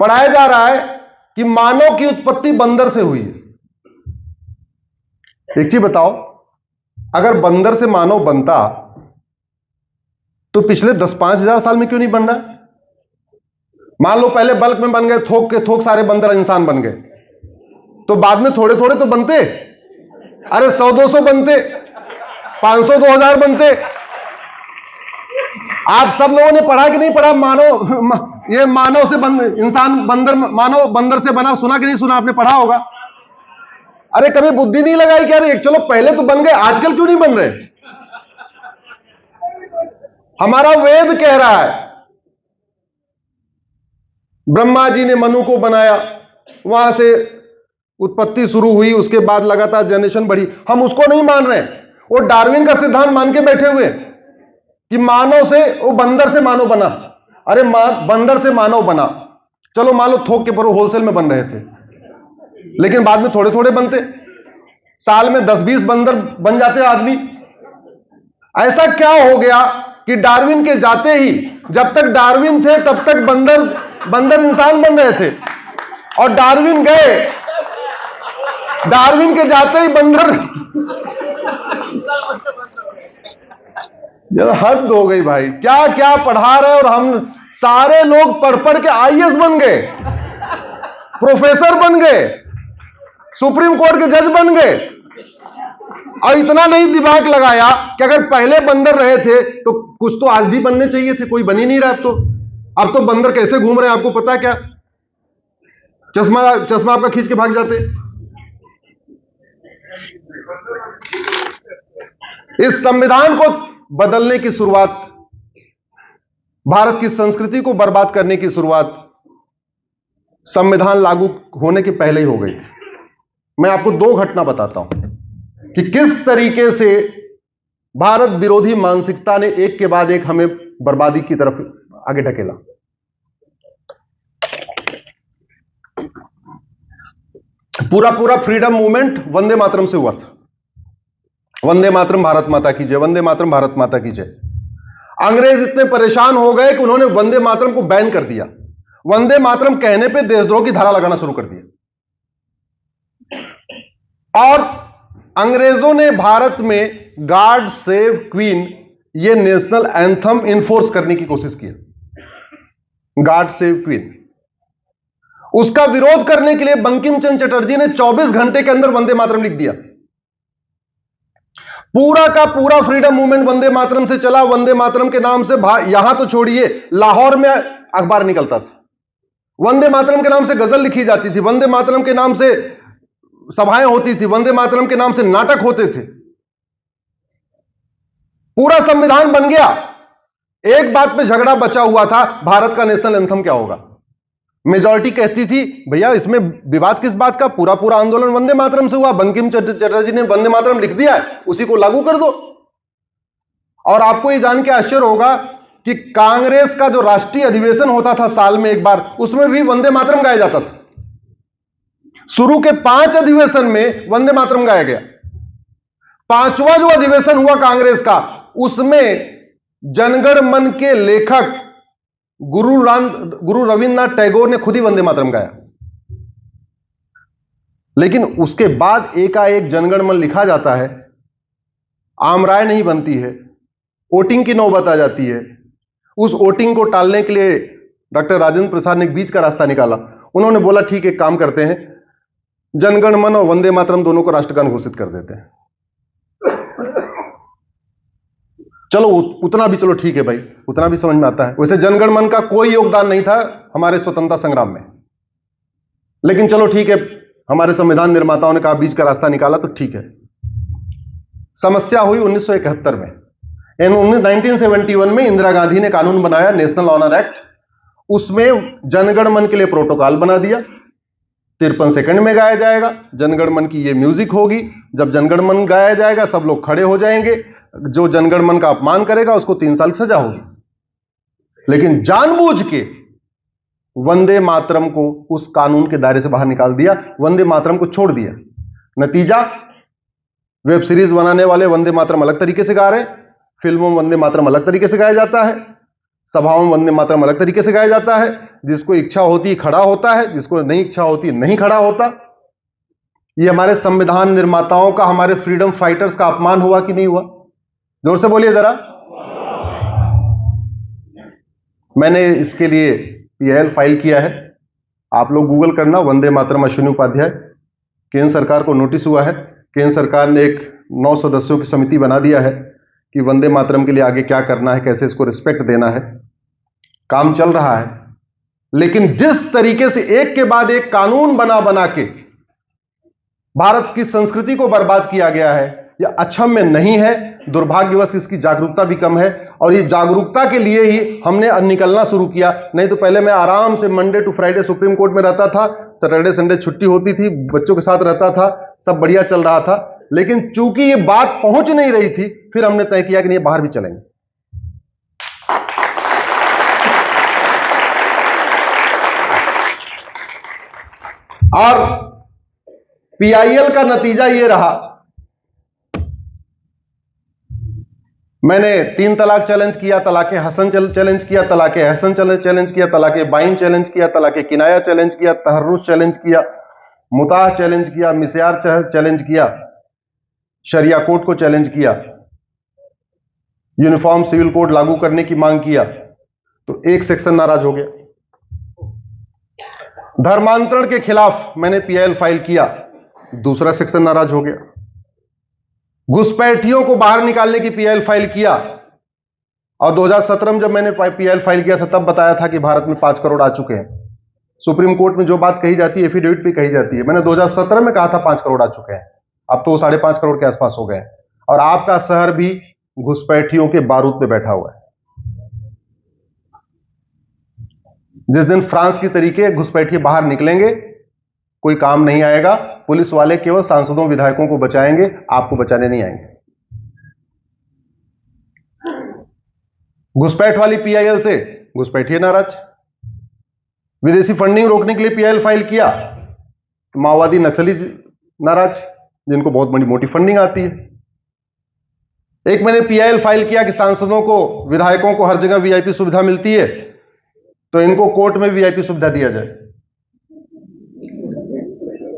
पढ़ाया जा रहा है कि मानव की उत्पत्ति बंदर से हुई है। एक चीज बताओ, अगर बंदर से मानव बनता तो पिछले 10-5 हजार साल में क्यों नहीं बन रहा? मान लो पहले बल्क में बन गए, थोक के थोक सारे बंदर इंसान बन गए, तो बाद में थोड़े थोड़े तो बनते। अरे 100-200 बनते, 500-2000 बनते। आप सब लोगों ने पढ़ा कि नहीं पढ़ा? ये मानव से इंसान बंदर, मानव बंदर से बना, सुना कि नहीं सुना? आपने पढ़ा होगा। अरे कभी बुद्धि नहीं लगाई कि अरे चलो पहले तो बन गए, आजकल क्यों नहीं बन रहे? हमारा वेद कह रहा है ब्रह्मा जी ने मनु को बनाया, वहां से उत्पत्ति शुरू हुई, उसके बाद लगातार जनरेशन बढ़ी। हम उसको नहीं मान रहे, वो डार्विन का सिद्धांत मान के बैठे हुए कि मानव से, वो बंदर से मानव बना। अरे बंदर से मानव बना, चलो मान लो थोक के पर होलसेल में बन रहे थे, लेकिन बाद में थोड़े थोड़े बनते, साल में 10-20 बंदर बन जाते आदमी। ऐसा क्या हो गया कि डार्विन के जाते ही, जब तक डार्विन थे तब तक बंदर इंसान बन रहे थे, और डार्विन गए, डार्विन के जाते ही बंदर। यार हद हो गई भाई, क्या क्या पढ़ा रहे, और हम सारे लोग पढ़ पढ़ के आईएएस बन गए, प्रोफेसर बन गए, सुप्रीम कोर्ट के जज बन गए, और इतना नहीं दिमाग लगाया कि अगर पहले बंदर रहे थे तो कुछ तो आज भी बनने चाहिए थे, कोई बन ही नहीं रहा। अब तो बंदर कैसे घूम रहे हैं आपको पता है क्या? चश्मा आपका खींच के भाग जाते। इस संविधान को बदलने की शुरुआत, भारत की संस्कृति को बर्बाद करने की शुरुआत संविधान लागू होने के पहले ही हो गई थी। मैं आपको 2 घटना बताता हूं कि किस तरीके से भारत विरोधी मानसिकता ने एक के बाद एक हमें बर्बादी की तरफ आगे ढकेला। पूरा फ्रीडम मूवमेंट वंदे मातरम से हुआ था। वंदे मातरम भारत माता की जय, वंदे मातरम भारत माता की जय। अंग्रेज इतने परेशान हो गए कि उन्होंने वंदे मातरम को बैन कर दिया। वंदे मातरम कहने पे देशद्रोह की धारा लगाना शुरू कर दिया, और अंग्रेजों ने भारत में गॉड सेव क्वीन, ये नेशनल एंथम इन्फोर्स करने की कोशिश की। गॉड सेव क्वीन, उसका विरोध करने के लिए बंकिम चंद्र चटर्जी ने 24 घंटे के अंदर वंदे मातरम लिख दिया। पूरा का पूरा फ्रीडम मूवमेंट वंदे मातरम से चला। वंदे मातरम के नाम से यहां तो छोड़िए, लाहौर में अखबार निकलता था, वंदे मातरम के नाम से गजल लिखी जाती थी, वंदे मातरम के नाम से सभाएं होती थी, वंदे मातरम के नाम से नाटक होते थे। पूरा संविधान बन गया। एक बात पे झगड़ा बचा हुआ था, भारत का नेशनल एंथम क्या होगा। मेजॉरिटी कहती थी भैया इसमें विवाद किस बात का, पूरा आंदोलन वंदे मातरम से हुआ, बंकिम चटर्जी ने वंदे मातरम लिख दिया है, उसी को लागू कर दो। और आपको यह जान के आश्चर्य होगा कि कांग्रेस का जो राष्ट्रीय अधिवेशन होता था साल में एक बार, उसमें भी वंदे मातरम गाया जाता था। शुरू के 5 अधिवेशन में वंदे मातरम गाया गया। 5वां जो अधिवेशन हुआ कांग्रेस का, उसमें जनगण मन के लेखक गुरु रविन्द्रनाथ टैगोर ने खुद ही वंदे मातरम गाया। लेकिन उसके बाद एकाएक जनगण मन लिखा जाता है, आम राय नहीं बनती है, वोटिंग की नौबत आ जाती है। उस वोटिंग को टालने के लिए डॉक्टर राजेंद्र प्रसाद ने एक बीच का रास्ता निकाला। उन्होंने बोला ठीक है, काम करते हैं, जनगण मन और वंदे मातरम दोनों को राष्ट्रगान घोषित कर देते हैं। चलो उतना भी, चलो ठीक है भाई, उतना भी समझ में आता है। वैसे जनगण मन का कोई योगदान नहीं था हमारे स्वतंत्रता संग्राम में, लेकिन चलो ठीक है, हमारे संविधान निर्माताओं ने कहा बीच का रास्ता निकाला तो ठीक है। समस्या हुई 1971 में। 1971 में इंदिरा गांधी ने कानून बनाया, नेशनल ऑनर एक्ट। उसमें जनगण मन के लिए प्रोटोकॉल बना दिया, 53 सेकंड में गाया जाएगा, जनगण मन की ये म्यूजिक होगी। जब जनगण मन गाया जाएगा सब लोग खड़े हो जाएंगे, जो जनगण मन का अपमान करेगा उसको 3 साल की सजा होगी। लेकिन जानबूझ के वंदे मातरम को उस कानून के दायरे से बाहर निकाल दिया, वंदे मातरम को छोड़ दिया। नतीजा, वेब सीरीज बनाने वाले वंदे मातरम अलग तरीके से गा रहे, फिल्मों में वंदे मातरम अलग तरीके से गाया जाता है, सभाओं में वंदे मातरम अलग तरीके से गाया जाता है। जिसको इच्छा होती खड़ा होता है, जिसको नहीं इच्छा होती नहीं खड़ा होता। ये हमारे संविधान निर्माताओं का, हमारे फ्रीडम फाइटर्स का अपमान हुआ कि नहीं हुआ? जोर से बोलिए जरा। मैंने इसके लिए पीआईएल फाइल किया है। आप लोग गूगल करना, वंदे मातरम अश्विनी उपाध्याय। केंद्र सरकार को नोटिस हुआ है, केंद्र सरकार ने एक 9 सदस्यों की समिति बना दिया है कि वंदे मातरम के लिए आगे क्या करना है, कैसे इसको रिस्पेक्ट देना है। काम चल रहा है, लेकिन जिस तरीके से एक के बाद एक कानून बना बना के भारत की संस्कृति को बर्बाद किया गया है, यह अक्षम्य नहीं है। दुर्भाग्यवश इसकी जागरूकता भी कम है, और ये जागरूकता के लिए ही हमने निकलना शुरू किया। नहीं तो पहले मैं आराम से Monday to Friday Supreme Court में रहता था, सैटरडे संडे छुट्टी होती थी, बच्चों के साथ रहता था, सब बढ़िया चल रहा था। लेकिन चूंकि ये बात पहुंच नहीं रही थी, फिर हमने तय किया कि नहीं, बाहर भी चलेंगे। और पीआईएल का नतीजा ये रहा, मैंने 3 तलाक चैलेंज किया, तलाके हसन चैलेंज किया, तलाके हसन चैलेंज किया, तलाके बाइन चैलेंज किया, तलाके किनाया चैलेंज किया, तहर्रुस चैलेंज किया, मुताह चैलेंज किया, मिस्यार चैलेंज किया, शरिया कोड को चैलेंज किया, यूनिफॉर्म सिविल कोड लागू करने की मांग किया, तो एक सेक्शन नाराज हो गया। धर्मांतरण के खिलाफ मैंने पीआईएल फाइल किया, दूसरा सेक्शन नाराज हो गया। घुसपैठियों को बाहर निकालने की पीआईएल फाइल किया, और 2017 में जब मैंने पीआईएल फाइल किया था, तब बताया था कि भारत में 5 करोड़ आ चुके हैं। सुप्रीम कोर्ट में जो बात कही जाती है, एफिडेविट भी कही जाती है। मैंने 2017 में कहा था 5 करोड़ आ चुके हैं, अब तो 5.5 करोड़ के आसपास हो गए। और आपका शहर भी घुसपैठियों के बारूद पे बैठा हुआ है। जिस दिन फ्रांस की तरीके घुसपैठिए बाहर निकलेंगे, कोई काम नहीं आएगा। पुलिस वाले केवल सांसदों विधायकों को बचाएंगे, आपको बचाने नहीं आएंगे। घुसपैठ वाली पीआईएल से घुसपैठिए नाराज। विदेशी फंडिंग रोकने के लिए पीआईएल फाइल किया, तो माओवादी नक्सली नाराज, जिनको बहुत बड़ी मोटी फंडिंग आती है। एक मैंने पीआईएल फाइल किया कि सांसदों को, विधायकों को हर जगह वीआईपी सुविधा मिलती है, तो इनको कोर्ट में वीआईपी सुविधा दिया जाए।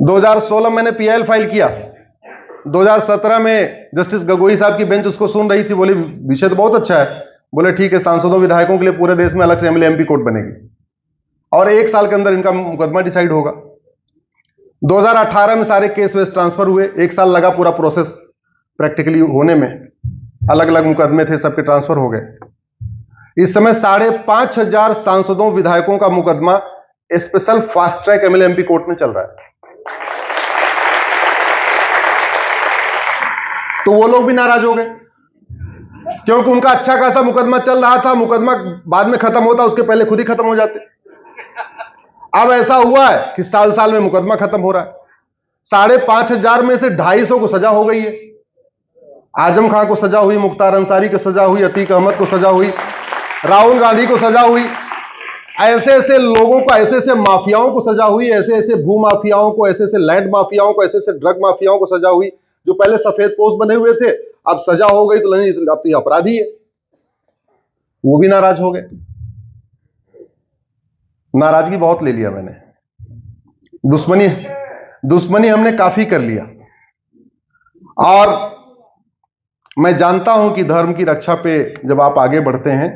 2016 मैंने पीआईएल फाइल किया, 2017 में जस्टिस गगोई साहब की बेंच उसको सुन रही थी, बोली विषय तो बहुत अच्छा है। बोले ठीक है, सांसदों विधायकों के लिए पूरे देश में अलग से एमएलए एमपी कोर्ट बनेगी, और 1 साल के अंदर इनका मुकदमा डिसाइड होगा। 2018 में सारे केस वेस ट्रांसफर हुए, 1 साल लगा पूरा प्रोसेस प्रैक्टिकली होने में। अलग अलग मुकदमे थे, सबके ट्रांसफर हो गए। इस समय 5,500 सांसदों विधायकों का मुकदमा special fast track MLA MP court में चल रहा है। तो वो लोग भी नाराज हो गए, क्योंकि उनका अच्छा खासा मुकदमा चल रहा था। मुकदमा बाद में खत्म होता, उसके पहले खुद ही खत्म हो जाते। अब ऐसा हुआ है कि साल साल में मुकदमा खत्म हो रहा है। 5,500 में से 250 को सजा हो गई है। आजम खां को सजा हुई, मुख्तार अंसारी को सजा हुई, अतीक अहमद को सजा हुई, राहुल गांधी को सजा हुई। ऐसे ऐसे लोगों को, ऐसे ऐसे माफियाओं को सजा हुई, ऐसे ऐसे भू माफियाओं को, ऐसे ऐसे लैंड माफियाओं को, ऐसे ऐसे ड्रग माफियाओं को सजा हुई, जो पहले सफेद पोस्ट बने हुए थे, अब सजा हो गई तो नहीं, अब तो ये अपराधी है। वो भी नाराज हो गए। नाराजगी बहुत ले लिया मैंने, दुश्मनी हमने काफी कर लिया। और मैं जानता हूं कि धर्म की रक्षा पे जब आप आगे बढ़ते हैं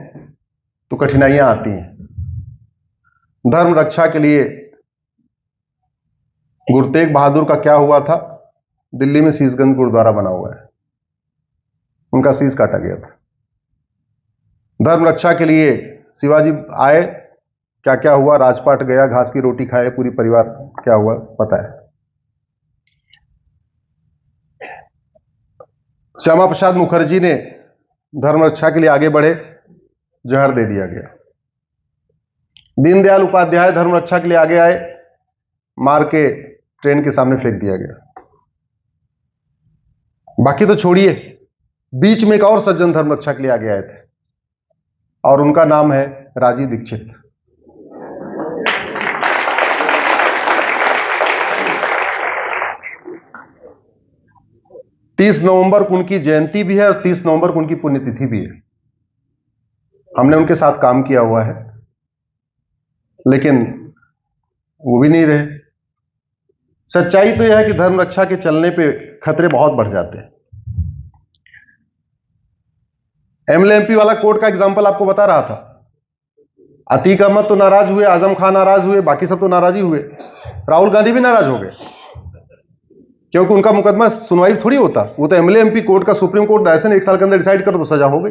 तो कठिनाइयां आती हैं। धर्म रक्षा के लिए गुरु तेग बहादुर का क्या हुआ था? दिल्ली में शीशगंज गुरुद्वारा बना हुआ है, उनका शीश काटा गया था। धर्म रक्षा के लिए शिवाजी आए, क्या क्या हुआ? राजपाट गया, घास की रोटी खाए, पूरी परिवार क्या हुआ पता है। श्यामा प्रसाद मुखर्जी ने धर्म रक्षा के लिए आगे बढ़े, जहर दे दिया गया। दीनदयाल उपाध्याय धर्म रक्षा के लिए आगे आए, मार के ट्रेन के सामने फेंक दिया गया। बाकी तो छोड़िए, बीच में एक और सज्जन धर्म रक्षा के लिए आगे आए थे, और उनका नाम है राजीव दीक्षित। तीस नवंबर को उनकी जयंती भी है और 30 नवंबर को उनकी पुण्यतिथि भी है। हमने उनके साथ काम किया हुआ है, लेकिन वो भी नहीं रहे। सच्चाई तो यह है कि धर्म रक्षा के चलने पे खतरे बहुत बढ़ जाते हैं। एमएलए एमपी वाला कोर्ट का एग्जांपल आपको बता रहा था। अतीक अहमद तो नाराज हुए, आजम खान नाराज हुए, बाकी सब तो नाराज ही हुए, राहुल गांधी भी नाराज हो गए, क्योंकि उनका मुकदमा सुनवाई थोड़ी होता, वो तो एमएलए एमपी कोर्ट का सुप्रीम कोर्ट ऐसे 1 साल के अंदर डिसाइड कर तो सजा हो गई।